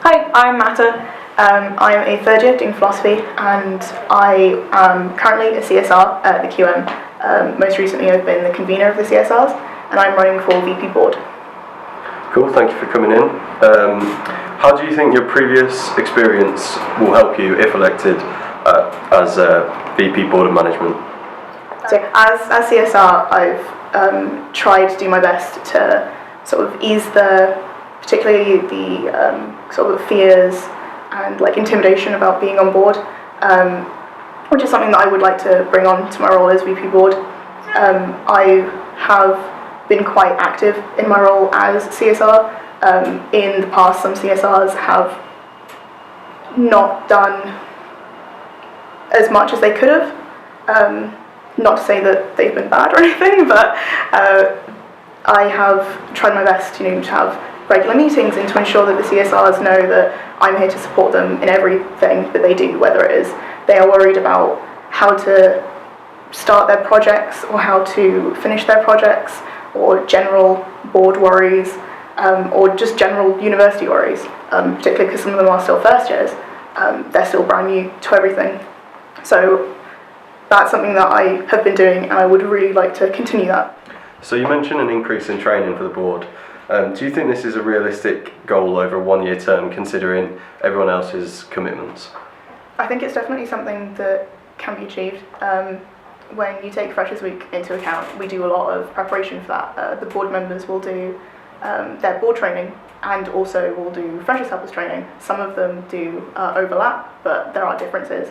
Hi, I'm Matta. I'm a third year doing philosophy, and I am currently a CSR at the QM. Most recently I've been the convener of the CSRs, and I'm running for VP board. Cool, thank you for coming in. How do you think your previous experience will help you, if elected, as a VP board of management? So as CSR, I've tried to do my best to sort of ease particularly the sort of fears and intimidation about being on board, which is something that I would like to bring on to my role as VP board. I have been quite active in my role as CSR. In the past, some CSRs have not done as much as they could have. Not to say that they've been bad or anything, but I have tried my best to have regular meetings and to ensure that the CSRs know that I'm here to support them in everything that they do, whether it is they are worried about how to start their projects or how to finish their projects, or general board worries, or just general university worries, particularly because some of them are still first years. They're still brand new to everything. So that's something that I have been doing, and I would really like to continue that. So you mentioned an increase in training for the board. Do you think this is a realistic goal over a one-year term, considering everyone else's commitments? I think it's definitely something that can be achieved. When you take Freshers Week into account, we do a lot of preparation for that. The board members will do their board training, and also will do Freshers Helpers training. Some of them do overlap, but there are differences.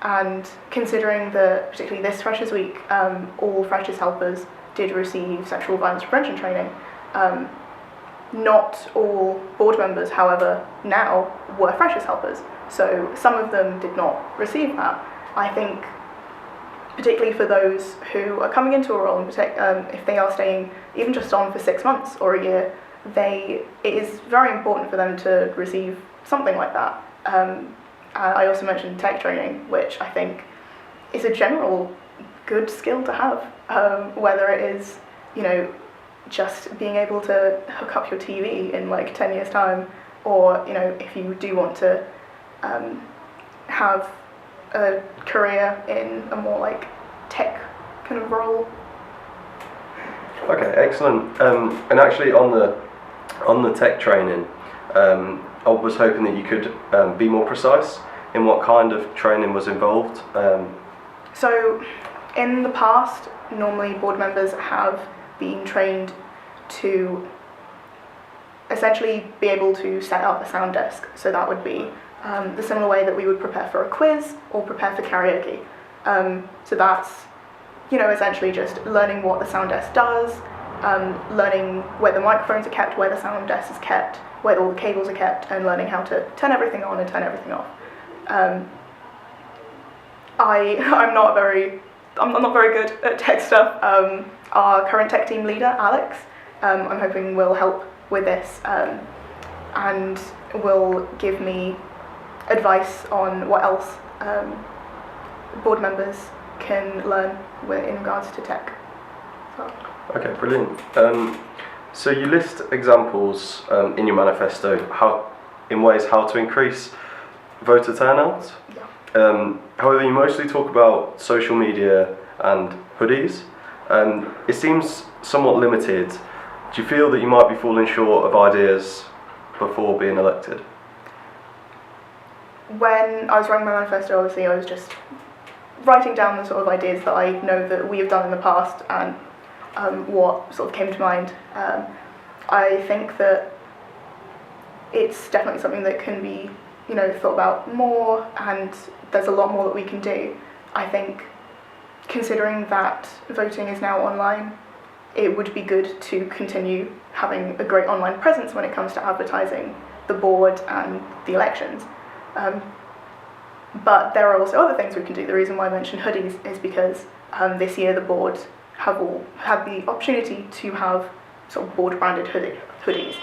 And considering that, particularly this Freshers Week, all Freshers Helpers did receive sexual violence prevention training. Not all board members, however, now were Freshers Helpers, so some of them did not receive that. I think, particularly for those who are coming into a role, and if they are staying even just on for 6 months or a year, it is very important for them to receive something like that. I also mentioned tech training, which I think is a general good skill to have, whether it is, just being able to hook up your TV in 10 years time, or if you do want to have a career in a more tech kind of role. Okay, excellent. And actually on the tech training, I was hoping that you could be more precise in what kind of training was involved. So in the past, normally board members have been trained to essentially be able to set up a sound desk. So that would be the similar way that we would prepare for a quiz or prepare for karaoke. So that's essentially just learning what the sound desk does, learning where the microphones are kept, where the sound desk is kept, where all the cables are kept, and learning how to turn everything on and turn everything off. I'm not very good at tech stuff. Our current tech team leader, Alex, I'm hoping will help with this, and will give me advice on what else board members can learn in regards to tech. So. Okay, brilliant. So you list examples in your manifesto in ways how to increase voter turnout. Yeah. However, you mostly talk about social media and hoodies. It seems somewhat limited. Do you feel that you might be falling short of ideas before being elected? When I was writing my manifesto, obviously I was just writing down the sort of ideas that I know that we have done in the past, and what sort of came to mind. I think that it's definitely something that can be thought about more, and there's a lot more that we can do. I think, considering that voting is now online, it would be good to continue having a great online presence when it comes to advertising the board and the elections. But there are also other things we can do. The reason why I mentioned hoodies is because this year the board have all had the opportunity to have sort of board branded hoodies.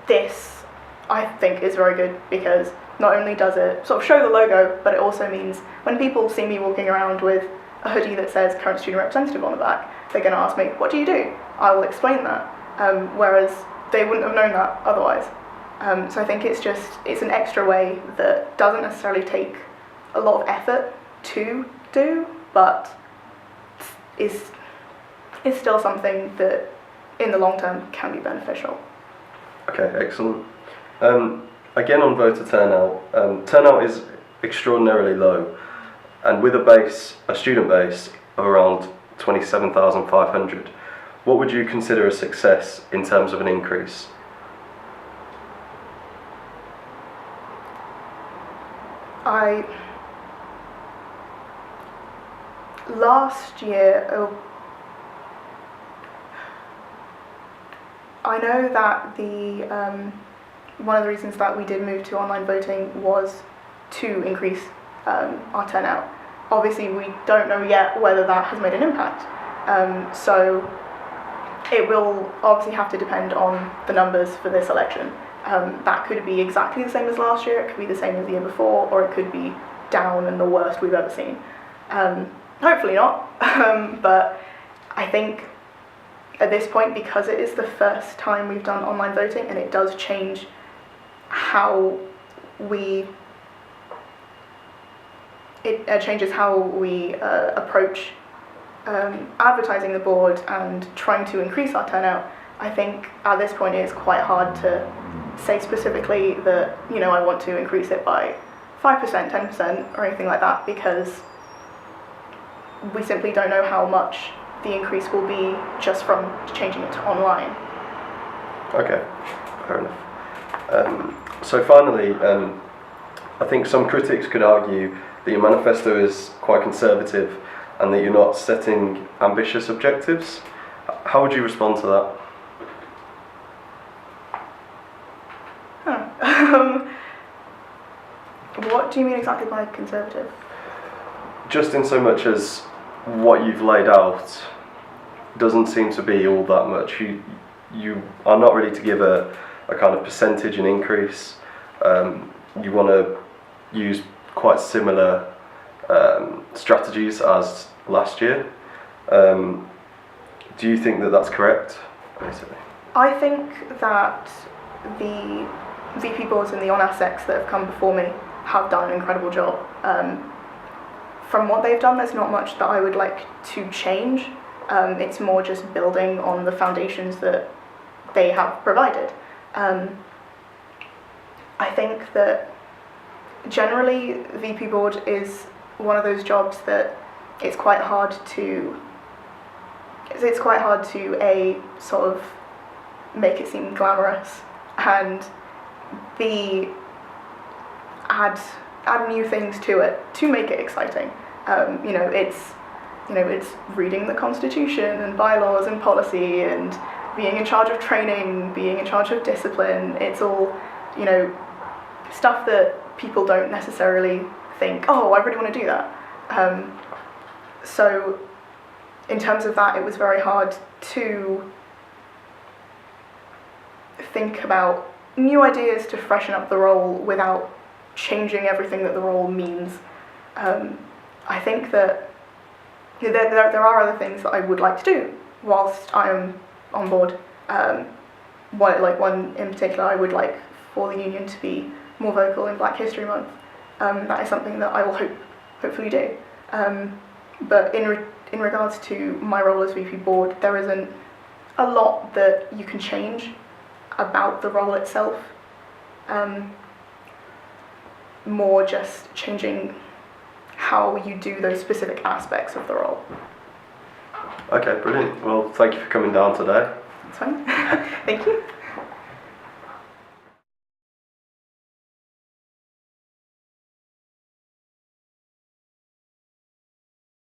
This, I think, is very good, because not only does it sort of show the logo, but it also means when people see me walking around with a hoodie that says current student representative on the back, they're going to ask me, what do you do? I will explain that. Whereas they wouldn't have known that otherwise. So I think it's an extra way that doesn't necessarily take a lot of effort to do, but is still something that in the long term can be beneficial. Okay, excellent. Again on voter turnout, turnout is extraordinarily low, and with a student base of around 27,500, what would you consider a success in terms of an increase? Last year, I know that one of the reasons that we did move to online voting was to increase our turnout. Obviously, we don't know yet whether that has made an impact. So it will obviously have to depend on the numbers for this election. That could be exactly the same as last year, it could be the same as the year before, or it could be down and the worst we've ever seen. Hopefully not, but I think at this point, because it is the first time we've done online voting and it does change how we approach advertising the board and trying to increase our turnout, I think at this point it's quite hard to say specifically that, I want to increase it by 5%, 10% or anything like that, because we simply don't know how much the increase will be just from changing it to online. Okay, fair enough. So finally, I think some critics could argue that your manifesto is quite conservative and that you're not setting ambitious objectives. How would you respond to that? What do you mean exactly by conservative? Just in so much as what you've laid out doesn't seem to be all that much. You are not ready to give a kind of percentage and increase. You want to use quite similar strategies as last year. Do you think that that's correct, basically? I think that the VP boards and the on-assecs that have come before me have done an incredible job. From what they've done, there's not much that I would like to change. It's more just building on the foundations that they have provided. I think that generally VP board is one of those jobs that it's quite hard to sort of make it seem glamorous, and B, add new things to it to make it exciting. It's reading the Constitution and bylaws and policy and being in charge of training, being in charge of discipline. It's all, stuff that people don't necessarily think, oh, I really want to do that. So in terms of that, it was very hard to think about new ideas to freshen up the role without changing everything that the role means. I think that there are other things that I would like to do whilst I am on board. One in particular, I would like for the union to be more vocal in Black History Month. That is something that I will hopefully do. But in regards to my role as VP board, there isn't a lot that you can change about the role itself. More just changing how you do those specific aspects of the role. Okay, brilliant. Well, thank you for coming down today. That's fine. Thank you.